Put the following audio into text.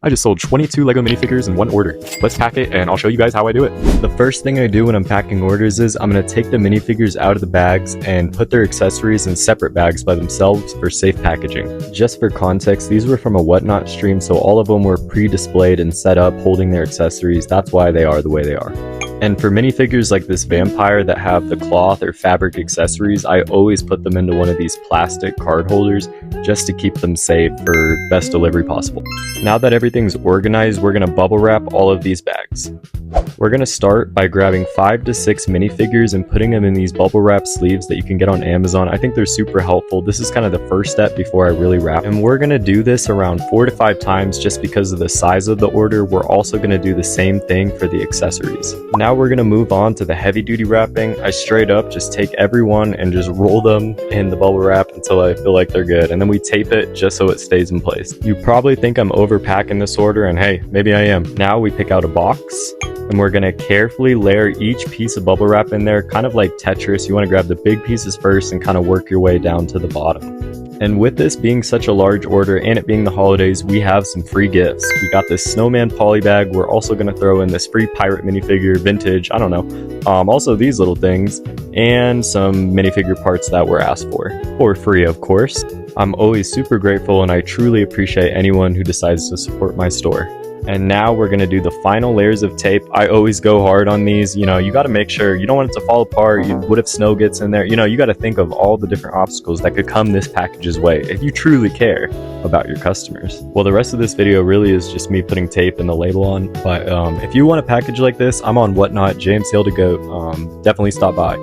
I just sold 22 Lego minifigures in one order. Let's pack it and I'll show you guys how I do it. The first thing I do when I'm packing orders is I'm going to take the minifigures out of the bags and put their accessories in separate bags by themselves for safe packaging. Just for context, these were from a Whatnot stream, so all of them were pre-displayed and set up holding their accessories. That's why they are the way they are. And for minifigures like this vampire that have the cloth or fabric accessories, I always put them into one of these plastic card holders just to keep them safe for best delivery possible. Now that everything's organized, we're going to bubble wrap all of these bags. We're going to start by grabbing 5 to 6 minifigures and putting them in these bubble wrap sleeves that you can get on Amazon. I think they're super helpful. This is kind of the first step before I really wrap. And we're going to do this around 4 to 5 times just because of the size of the order. We're also going to do the same thing for the accessories. Now we're going to move on to the heavy duty wrapping. I straight up just take every one and just roll them in the bubble wrap until I feel like they're good. And then we tape it just so it stays in place. You probably think I'm overpacking this order, and hey, maybe I am. Now we pick out a box. And we're going to carefully layer each piece of bubble wrap in there, kind of like Tetris. You want to grab the big pieces first and kind of work your way down to the bottom. And with this being such a large order and it being the holidays, we have some free gifts. We got this snowman poly bag. We're also going to throw in this free pirate minifigure, vintage, I don't know. Also these little things and some minifigure parts that were asked for free, of course. I'm always super grateful and I truly appreciate anyone who decides to support my store. And now we're going to do the final layers of tape. I always go hard on these. You know, you got to make sure you don't want it to fall apart. What if snow gets in there? You know, you got to think of all the different obstacles that could come this package's way if you truly care about your customers. Well, the rest of this video really is just me putting tape and the label on. But if you want a package like this, I'm on Whatnot, JM Sale to Go. Definitely stop by.